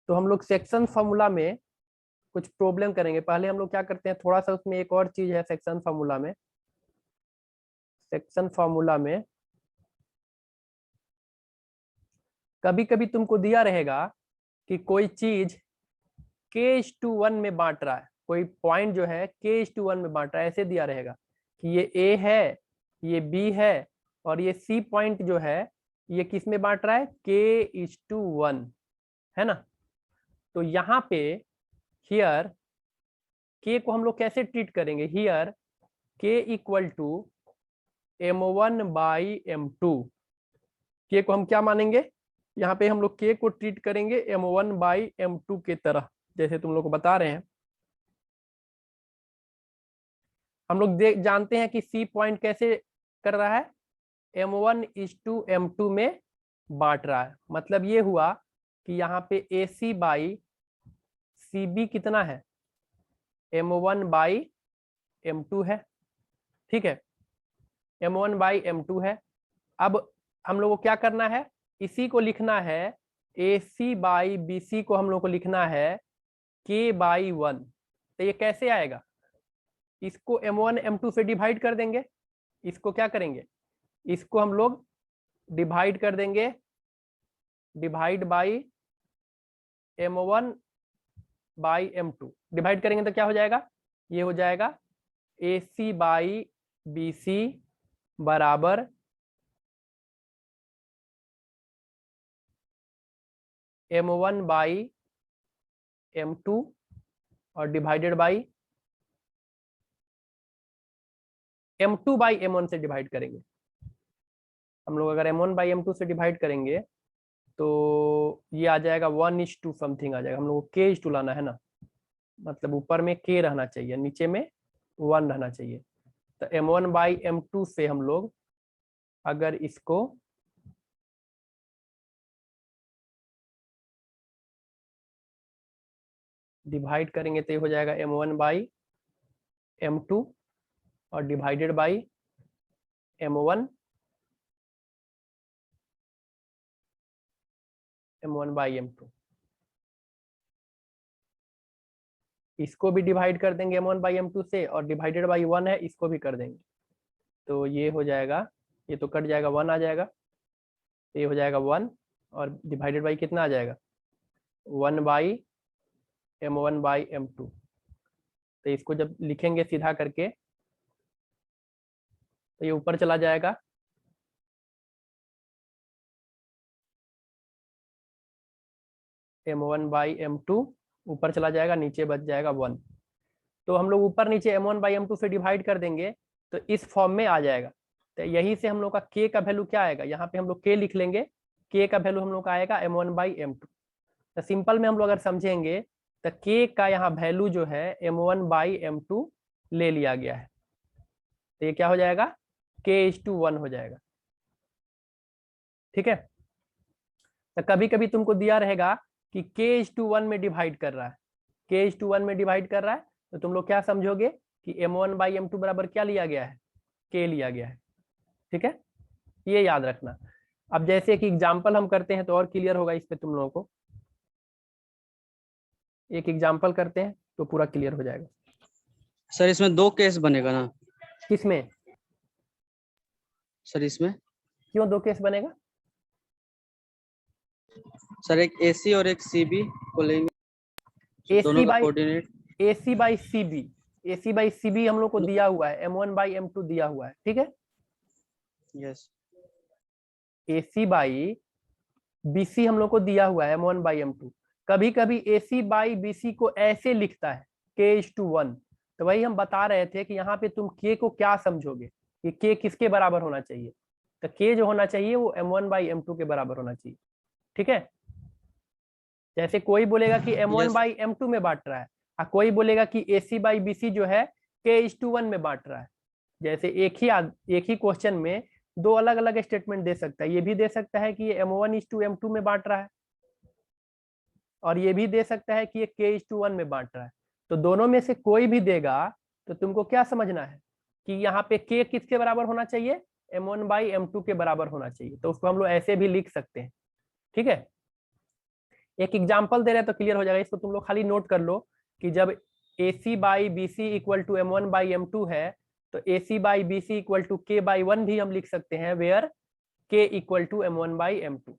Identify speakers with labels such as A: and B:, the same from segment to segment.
A: तो हम लोग सेक्शन फार्मूला में कुछ प्रॉब्लम करेंगे। पहले हम लोग क्या करते हैं, थोड़ा सा उसमें एक और चीज है सेक्शन फार्मूला में। सेक्शन फार्मूला में कभी कभी तुमको दिया रहेगा कि कोई चीज k/1 में बांट रहा है, कोई पॉइंट जो है k/1 में बांट रहा है, ऐसे दिया रहेगा कि ये A है, ये B है, और ये C पॉइंट जो है ये किस में बांट रहा है, k/1, है ना। तो यहाँ पे हियर k को हम लोग कैसे ट्रीट करेंगे, here k equal to m1/m2। k को हम क्या मानेंगे, यहाँ पे हम लोग k को ट्रीट करेंगे m1/m2 के तरह, जैसे तुम लोग को बता रहे हैं। हम लोग जानते हैं कि C पॉइंट कैसे कर रहा है, m1:m2 में बांट रहा है। मतलब ये हुआ कि यहाँ पे AC/CB कितना है, m1/m2 है, ठीक है, m1/m2 है। अब हम लोग को क्या करना है, इसी को लिखना है, AC/BC को हम लोग को लिखना है k/1। तो ये कैसे आएगा, इसको m1/m2 से डिवाइड कर देंगे, इसको क्या करेंगे, इसको हम लोग डिवाइड कर देंगे, डिवाइड बाई m1/m2 डिवाइड करेंगे तो क्या हो जाएगा, ये हो जाएगा AC/BC बराबर m1/m2 और डिवाइडेड बाई m2/m1 से डिवाइड करेंगे। हम लोग अगर m1/m2 से डिवाइड करेंगे तो ये आ जाएगा 1:2 समथिंग आ जाएगा। हम लोग को k/2 लाना है ना, मतलब ऊपर में k रहना चाहिए, नीचे में 1 रहना चाहिए। तो m1/m2 से हम लोग अगर इसको डिवाइड करेंगे तो ये हो जाएगा m1/m2 और डिवाइडेड बाई m1/m2। इसको भी डिवाइड कर देंगे m1/m2 से, और डिवाइडेड बाई 1 है, इसको भी कर देंगे। तो ये हो जाएगा, ये तो कट जाएगा, 1 आ जाएगा, तो ये हो जाएगा 1 और डिवाइडेड बाई कितना आ जाएगा, 1/m1/m2। तो इसको जब लिखेंगे सीधा करके तो ये ऊपर चला जाएगा, m1/m2 ऊपर चला जाएगा, नीचे बच जाएगा 1। तो हम लोग ऊपर नीचे m1/m2 से डिवाइड कर देंगे तो इस फॉर्म में आ जाएगा। तो यही से हम लोग का k का वैल्यू क्या आएगा, यहाँ पे हम लोग k लिख लेंगे, k का वैल्यू हम लोग का आएगा m1/m2। तो सिंपल में हम लोग अगर समझेंगे तो k का यहाँ वैल्यू जो है m1/m2 ले लिया गया है। तो ये क्या हो जाएगा, k/1 हो जाएगा, ठीक है। तो कभी कभी तुमको दिया रहेगा कि k/1 में डिवाइड कर रहा है, k/1 में डिवाइड कर रहा है, तो तुम लोग क्या समझोगे कि m1/m2 बराबर क्या लिया गया है, k लिया गया है, ठीक है, ये याद रखना। अब जैसे कि एग्जाम्पल हम करते हैं तो और क्लियर होगा इस पे तुम लोगों को। एक एग्जाम्पल करते हैं तो पूरा क्लियर हो जाएगा।
B: सर इसमें 2 केस बनेगा ना?
A: किसमें
B: सर इसमें
A: क्यों 2 केस बनेगा,
B: सर एक AC और एक CB को लेंगे, दोनों का कोऑर्डिनेट
A: AC/CB, AC/CB हम लोग को दिया हुआ है, m1/m2 दिया हुआ है, ठीक है।
B: यस,
A: AC/BC हम लोग को दिया हुआ है m1/m2। कभी कभी AC/BC को ऐसे लिखता है k/1। तो वही हम बता रहे थे कि यहाँ पे तुम k को क्या समझोगे, कि k किसके बराबर होना चाहिए, तो k जो होना चाहिए वो m1/m2 के बराबर होना चाहिए, ठीक है। जैसे कोई बोलेगा कि m1/m2 में बांट रहा है, और कोई बोलेगा कि AC/BC जो है k/1 में बांट रहा है। जैसे एक ही क्वेश्चन में 2 अलग अलग स्टेटमेंट दे सकता है, ये भी दे सकता है कि ये m1:m2 में बांट रहा है, और ये भी दे सकता है कि ये k/1 में बांट रहा है। तो दोनों में से कोई भी देगा तो तुमको क्या समझना है कि यहाँ पे k किसके बराबर होना चाहिए, m1/m2 के बराबर होना चाहिए। तो उसको हम लोग ऐसे भी लिख सकते हैं, ठीक है। एक एग्जाम्पल दे रहे हैं तो क्लियर हो जाएगा, इसको तुम लोग खाली नोट कर लो कि जब AC by BC equal to M1 by M2 है तो AC by BC equal to K by 1 भी हम लिख सकते हैं, where K equal to M1 by M2।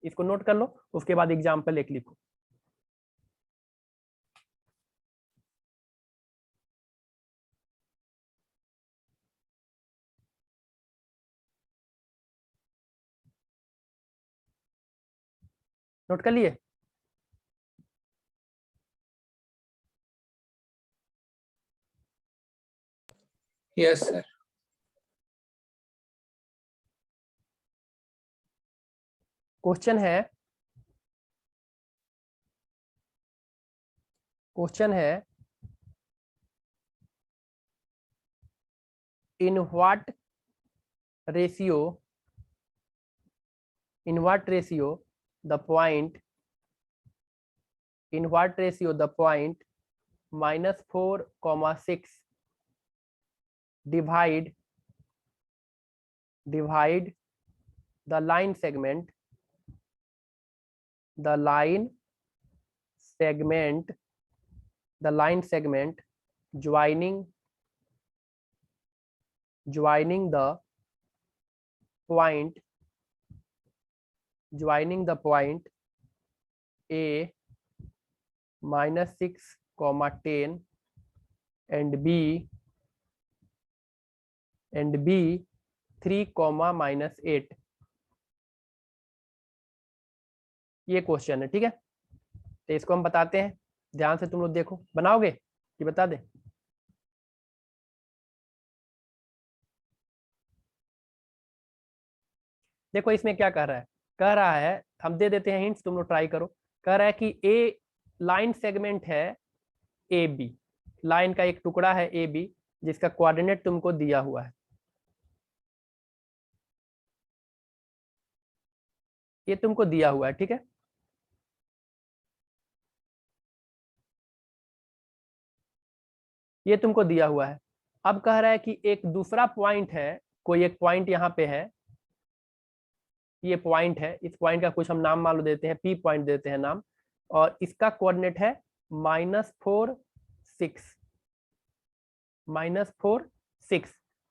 A: इसको नोट कर लो, उसके बाद एग्जाम्पल एक लिखो। नोट कर लिए?
C: Yes sir.
A: क्वेश्चन है in what ratio the point -4, 6 divide the line segment joining the point A -6, 10 and B 3, -8। ये क्वेश्चन है, ठीक है। तो इसको हम बताते हैं, ध्यान से तुम लोग देखो। बनाओगे कि बता दे? देखो इसमें क्या कह रहा है, हम दे देते हैं हिंट्स, तुम लोग ट्राई करो। कह रहा है कि ए लाइन सेगमेंट है ए बी, लाइन का एक टुकड़ा है ए बी जिसका कोऑर्डिनेट तुमको दिया हुआ है। ये तुमको दिया हुआ है, ठीक है। ये तुमको दिया हुआ है। अब कह रहा है कि एक दूसरा पॉइंट है, कोई एक पॉइंट यहाँ पे है, ये पॉइंट है, इस पॉइंट का कुछ हम नाम मान लो देते हैं, पी पॉइंट देते हैं नाम, और इसका कोऑर्डिनेट है -4, 6।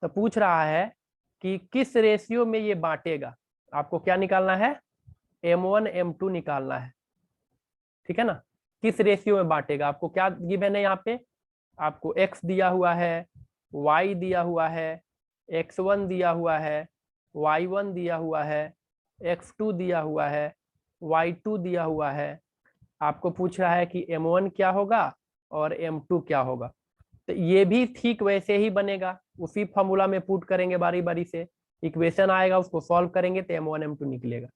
A: तो पूछ रहा है कि किस रेशियो में ये बांटेगा। आपको क्या निकालना है? M1 M2 निकालना है, ठीक है ना। किस रेशियो में बांटेगा, आपको क्या गिवन है यहाँ पे? आपको x दिया हुआ है, y दिया हुआ है, x1 दिया हुआ है, y1 दिया हुआ है, x2 दिया हुआ है, y2 दिया हुआ है। आपको पूछ रहा है कि M1 क्या होगा और M2 क्या होगा। तो ये भी ठीक वैसे ही बनेगा, उसी फॉर्मूला में पुट करेंगे, बारी बारी से इक्वेशन आएगा, उसको सॉल्व करेंगे तो M1 M2 निकलेगा,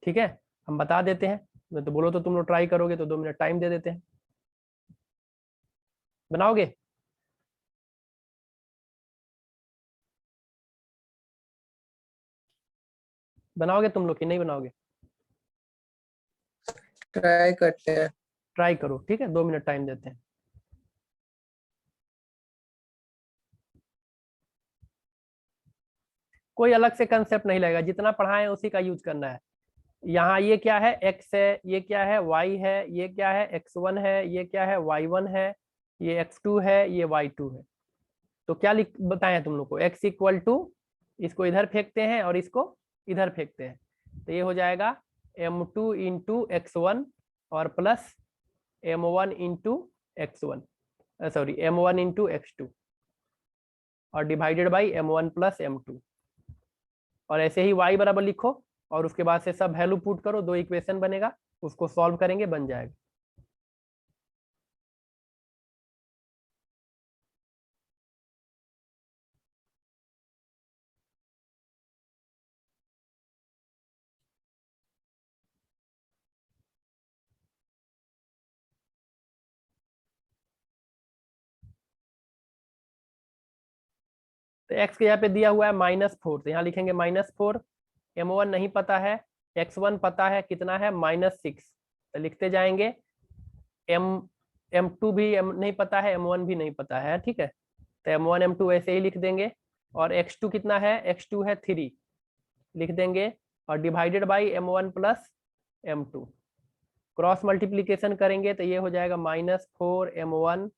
A: ठीक है। हम बता देते हैं, मैं तो बोलो तो तुम लोग ट्राई करोगे तो 2 मिनट टाइम दे देते हैं। बनाओगे? बनाओगे तुम लोग कि नहीं बनाओगे?
C: ट्राई करते हैं।
A: ट्राई करो, ठीक है, 2 मिनट टाइम देते हैं। कोई अलग से कंसेप्ट नहीं लगेगा, जितना पढ़ाए उसी का यूज करना है। यहाँ ये क्या है? x है, ये क्या है? y है, ये क्या है? x1 है, ये क्या है? y1 है, ये x2 है, ये y2 है। तो क्या लिख बताए तुम लोग को? x इक्वल टू, इसको इधर फेंकते हैं और इसको इधर फेंकते हैं, तो ये हो जाएगा M2 इंटू x1 और plus M1 into x1, sorry M1 into x2 और divided by M1 plus M2। और ऐसे ही y बराबर लिखो और उसके बाद से सब वैल्यू पुट करो, 2 इक्वेशन बनेगा, उसको सॉल्व करेंगे, बन जाएगा। तो x के यहाँ पे दिया हुआ है -4, तो यहाँ लिखेंगे -4। M1 नहीं पता है, x1 पता है, कितना है? -6, तो लिखते जाएंगे। M2 भी नहीं पता है, M1 भी नहीं पता है, ठीक है। तो M1 M2 ऐसे ही लिख देंगे। और x2 कितना है? x2 है 3, लिख देंगे और divided by M1 plus M2। Cross multiplication करेंगे तो ये हो जाएगा -4m1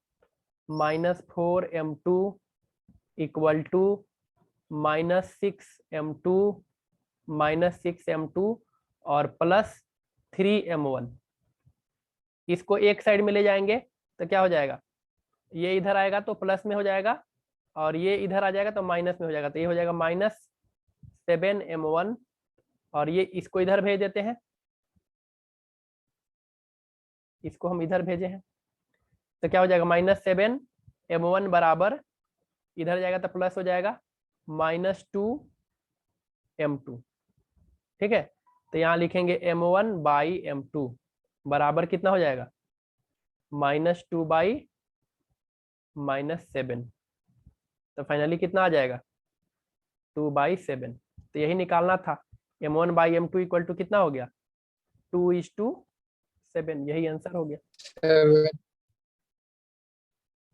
A: -4m2 equal to -6m2 -6m2 और +3m1। इसको एक साइड में ले जाएंगे तो क्या हो जाएगा, ये इधर आएगा तो प्लस में हो जाएगा और ये इधर आ जाएगा तो माइनस में हो जाएगा। तो ये हो जाएगा -7m1 और ये इसको इधर भेज देते हैं, इसको हम इधर भेजे हैं तो क्या हो जाएगा -7m1 बराबर, इधर जाएगा तो प्लस हो जाएगा -2m2। ठीक है, तो यहाँ लिखेंगे m1/m2 बराबर कितना हो जाएगा -2/-7। तो फाइनली कितना आ जाएगा 2/7। तो यही निकालना था, m1/m2 इक्वल टू कितना हो गया 2:7। यही आंसर हो गया,
C: 7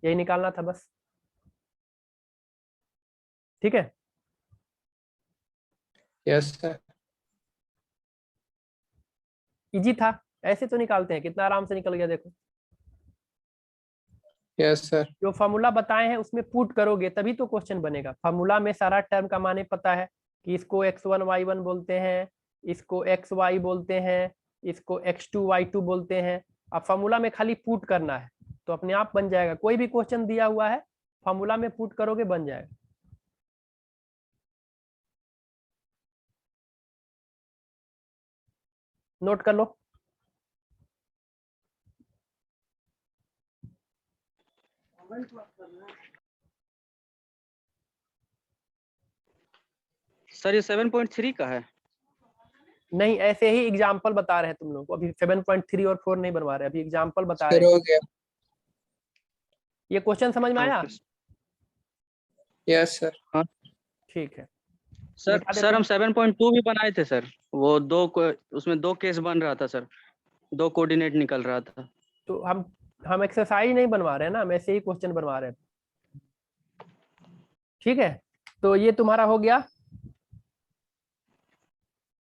A: यही निकालना था बस। ठीक है,
C: यस सर।
A: इजी था, ऐसे तो निकालते हैं, कितना आराम से निकल गया देखो।
C: Yes sir.
A: जो फॉर्मूला बताए हैं उसमें पुट करोगे तभी तो क्वेश्चन बनेगा। फॉर्मूला में सारा टर्म का माने पता है कि इसको x1 y1 बोलते हैं, इसको xy बोलते हैं, इसको x2 y2 बोलते हैं। अब फॉर्मूला में खाली पुट करना है तो अपने आप बन जाएगा। कोई भी क्वेश्चन दिया हुआ है फॉर्मूला में पुट करोगे बन जाएगा। नोट कर लो।
B: सर ये 7.3 का है।
A: नहीं, ऐसे ही एग्जाम्पल बता रहे हैं तुम लोग को, अभी 7.3 और 4 नहीं बनवा रहे, अभी एग्जाम्पल बता रहे
C: फिर
A: हैं।
C: हो गया।
A: ये क्वेश्चन समझ में आया?
C: Yes sir.
B: हाँ
A: ठीक है
B: सर।
A: दिखा देते
B: सर
A: हैं।
B: हम 7.2 भी बनाए थे सर, वो उसमें 2 केस बन रहा था सर, 2 कोऑर्डिनेट निकल रहा था।
A: तो हम एक्सरसाइज नहीं बनवा रहे हैं ना, हम ऐसे ही क्वेश्चन बनवा रहे हैं। ठीक है, तो ये तुम्हारा हो गया,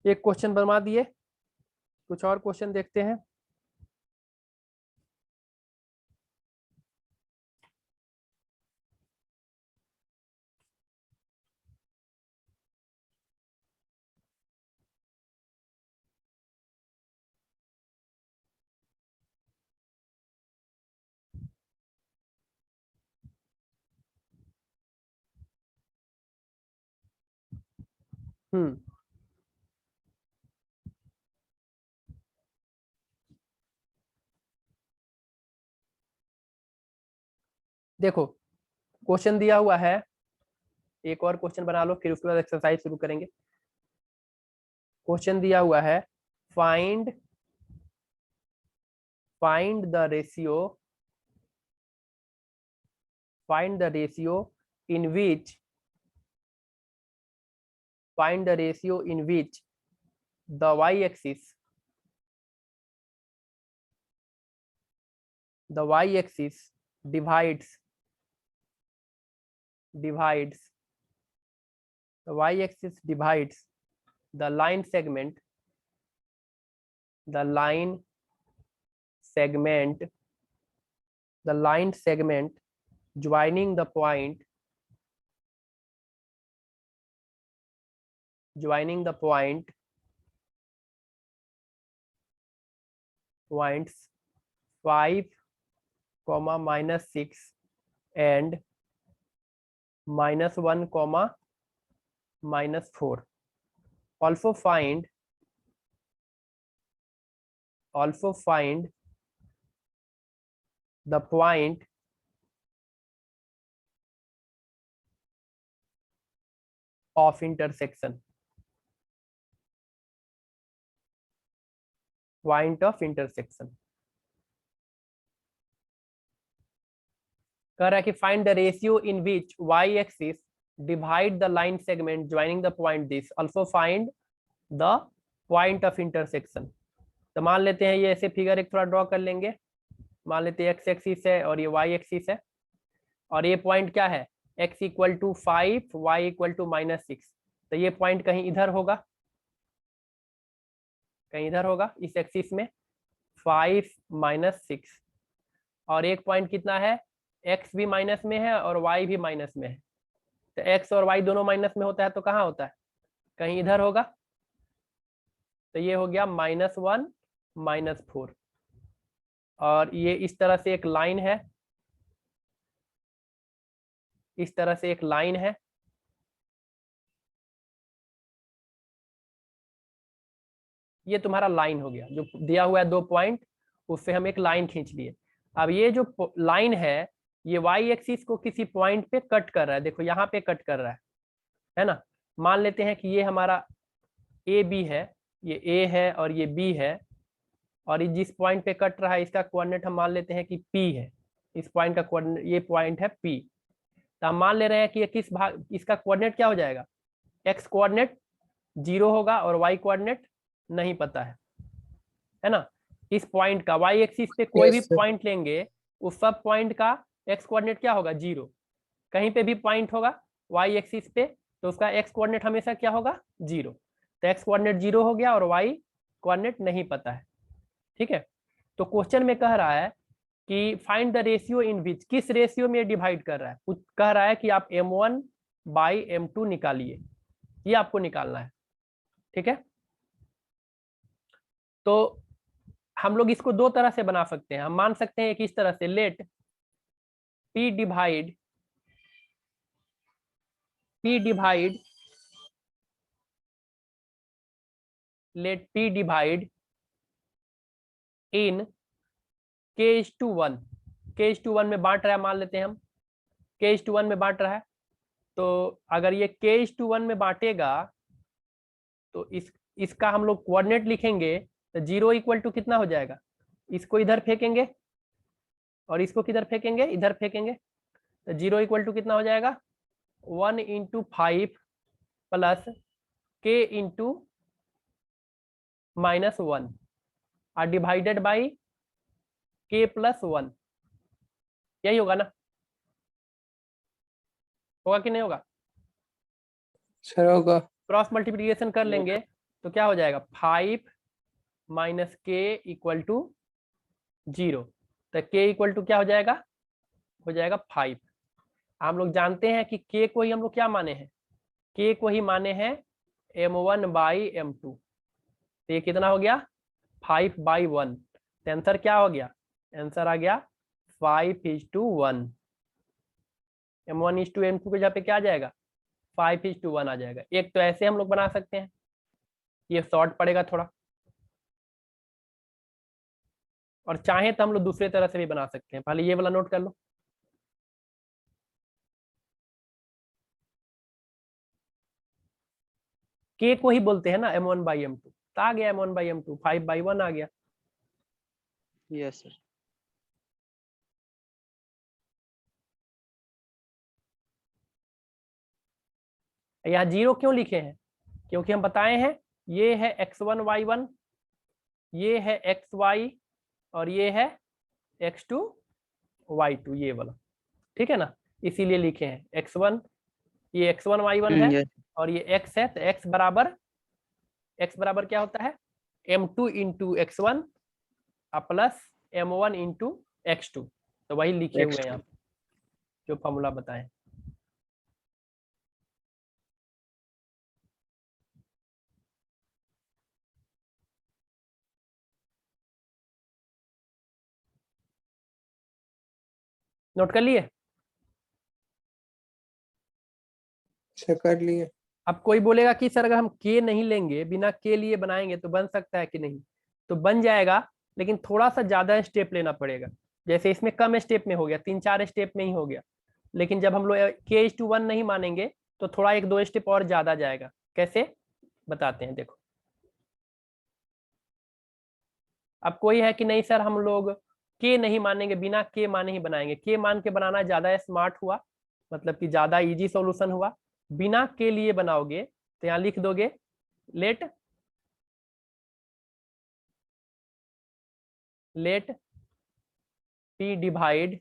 A: एक क्वेश्चन बनवा दिए। कुछ और क्वेश्चन देखते हैं। हम्म, देखो क्वेश्चन दिया हुआ है, एक और क्वेश्चन बना लो फिर उसके बाद एक्सरसाइज शुरू करेंगे। क्वेश्चन दिया हुआ है find the ratio in which the y-axis divides the line segment joining the points -5, -6 and -1, -4. Also find the point of intersection. कह रहा है कि find the ratio in which y axis divide the line segment joining the point this, also find the point of intersection. तो मान लेते हैं ये ऐसे फिगर एक थोड़ा ड्रॉ कर लेंगे। मान लेते हैं x एक्सिस है और ये y एक्सिस है और ये पॉइंट क्या है x = 5, y = -6। तो ये पॉइंट कहीं इधर होगा, इस एक्सिस में 5 - 6, और एक पॉइंट कितना है, x भी माइनस में है और y भी माइनस में है। तो x और y दोनों माइनस में होता है तो कहाँ होता है, कहीं इधर होगा। तो ये हो गया -1 -4, और ये इस तरह से एक लाइन है, इस तरह से एक लाइन है। ये तुम्हारा लाइन हो गया, जो दिया हुआ है 2 पॉइंट, उससे हम एक लाइन खींच लिए। अब ये जो लाइन है ये वाई एक्सिस को किसी पॉइंट पे कट कर रहा है, देखो यहाँ पे कट कर रहा है ना। मान लेते हैं कि ये हमारा ए बी है, ये ए है और ये बी है, और ये जिस पॉइंट पे कट रहा है इसका कोऑर्डिनेट हम मान लेते हैं कि पी है। इस पॉइंट का कोऑर्डिनेट, ये पॉइंट है पी, तो हम मान ले रहे हैं कि ये किस भाग, इसका कोऑर्डिनेट क्या हो जाएगा, एक्स कोऑर्डिनेट 0 होगा और वाई कोऑर्डिनेट नहीं पता है ना। इस पॉइंट का वाई एक्सिस पे कोई भी
C: Yes, sir.
A: पॉइंट लेंगे, उस सब पॉइंट का एक्स कोऑर्डिनेट क्या होगा, 0। कहीं पे भी पॉइंट होगा वाई एक्सिस पे तो उसका एक्स कोऑर्डिनेट हमेशा क्या होगा, 0। तो एक्स कोऑर्डिनेट 0 हो गया और वाई कोऑर्डिनेट नहीं पता है, ठीक है। तो क्वेश्चन में कह रहा है कि फाइंड द रेशियो इन विच, किस रेशियो में डिवाइड कर रहा है, कुछ कह रहा है कि आप m1/m2 निकालिए, ये आपको निकालना है, ठीक है। तो हम लोग इसको दो तरह से बना सकते हैं, हम मान सकते हैं कि इस तरह से, late p divide in k:1, k:1 में बांट रहा है, मान लेते हैं हम k:1 में बांट रहा है। तो अगर ये k:1 में बांटेगा तो इसका हम लोग कोऑर्डिनेट लिखेंगे, तो 0 इक्वल टू कितना हो जाएगा, इसको इधर फेंकेंगे और इसको किधर फेंकेंगे, इधर फेंकेंगे। तो 0 इक्वल टू कितना हो जाएगा, 1 × 5 प्लस k × -1 और डिवाइडेड बाई k + 1, यही होगा ना, होगा कि नहीं होगा।
C: सर होगा।
A: क्रॉस मल्टीप्लिकेशन कर लेंगे तो क्या हो जाएगा, 5 - k = 0। तो k इक्वल टू क्या हो जाएगा, 5। हम लोग जानते हैं कि k को ही हम लोग क्या माने हैं, k को ही माने हैं m1/m2। तो ये कितना हो गया, 5/1। तो आंसर क्या हो गया, आंसर आ गया 5:1। m1:m2 के जगह पे क्या आ जाएगा, 5:1 आ जाएगा। एक तो ऐसे हम लोग बना सकते हैं, ये शॉर्ट पड़ेगा थोड़ा, और चाहे तो हम लोग दूसरे तरह से भी बना सकते हैं। पहले ये वाला नोट कर लो, k को ही बोलते हैं ना m1/m2, तो आ गया m1/m2, 5/1 आ गया।
B: Yes sir.
A: यहाँ 0 क्यों लिखे हैं, क्योंकि हम बताए हैं ये है x1 y1, ये है xy, और ये है x2 y2, ये वाला, ठीक है ना, इसीलिए लिखे हैं x1, ये x1 y1 है
B: यस
A: और ये x है। तो x बराबर क्या होता है, m2 × x1 plus m1 × x2। तो वही लिखे हुए हैं यहाँ पे जो फॉर्मूला बताएं। नोट कर लिए।
C: सर कर लिए।
A: अब कोई बोलेगा कि सर अगर हम के नहीं लेंगे, बिना के लिए बनाएंगे तो बन सकता है कि नहीं, तो बन जाएगा, लेकिन थोड़ा सा ज्यादा स्टेप लेना पड़ेगा। जैसे इसमें कम स्टेप में हो गया, 3-4 स्टेप में ही हो गया, लेकिन जब हम लोग k:1 नहीं मानेंगे तो थोड़ा 1-2 स्टेप और ज्यादा जाएगा। कैसे बताते हैं, देखो। अब कोई है कि नहीं सर हम लोग के नहीं मानेंगे, बिना के माने ही बनाएंगे, के मान के बनाना ज्यादा स्मार्ट हुआ, मतलब कि ज्यादा इजी सॉल्यूशन हुआ। बिना के लिए बनाओगे तो यहाँ लिख दोगे, लेट p डिवाइड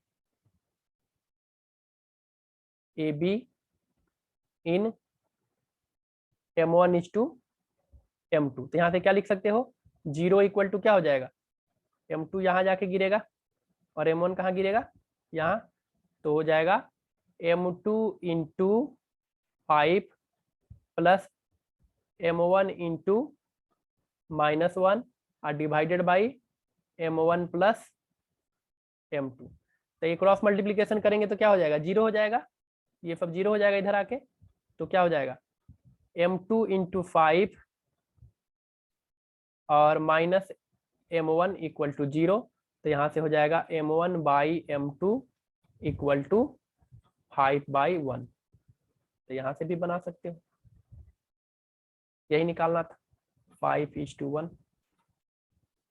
A: ab इन m1:m2। तो यहाँ से क्या लिख सकते हो, 0 इक्वल टू क्या हो जाएगा, M2 यहाँ जाके गिरेगा और M1 कहाँ गिरेगा, यहाँ। तो हो जाएगा M2 into 5 plus M1 into -1 और divided by M1 plus M2। तो ये क्रॉस मल्टीप्लीकेशन करेंगे तो क्या हो जाएगा, 0 हो जाएगा, ये सब 0 हो जाएगा इधर आके। तो क्या हो जाएगा, M2 इंटू 5 और माइनस M1 इक्वल टू 0। तो यहाँ से हो जाएगा M1 by M2 equal to 5/1। तो यहाँ से भी बना सकते हो, यही निकालना था, 5:1।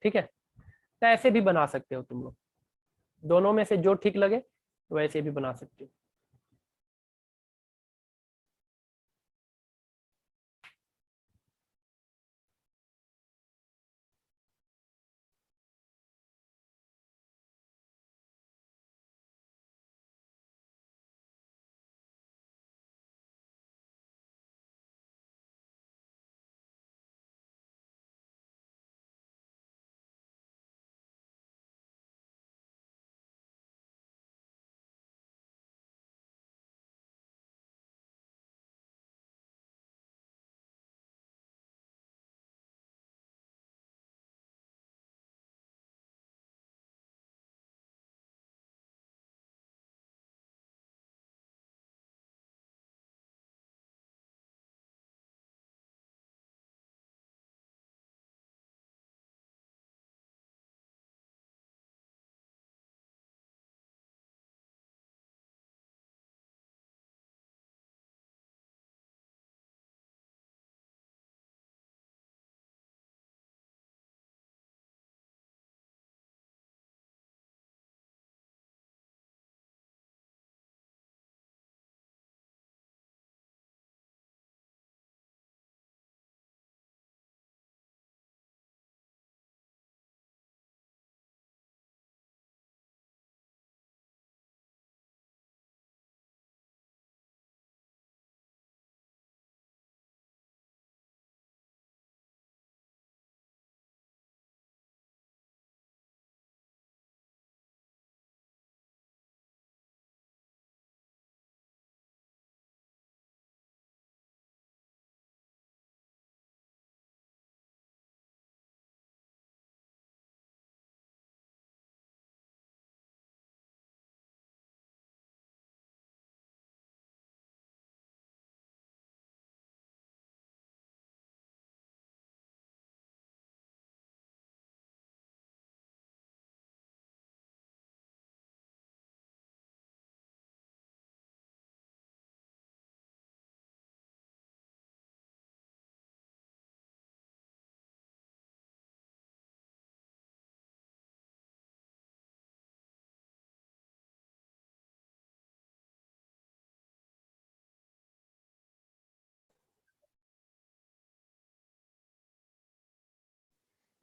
A: ठीक है, तो ऐसे भी बना सकते हो तुम लोग, दोनों में से जो ठीक लगे वैसे भी बना सकते हो।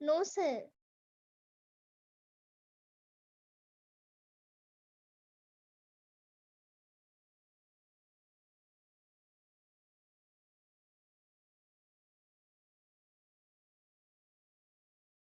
D: No, sir.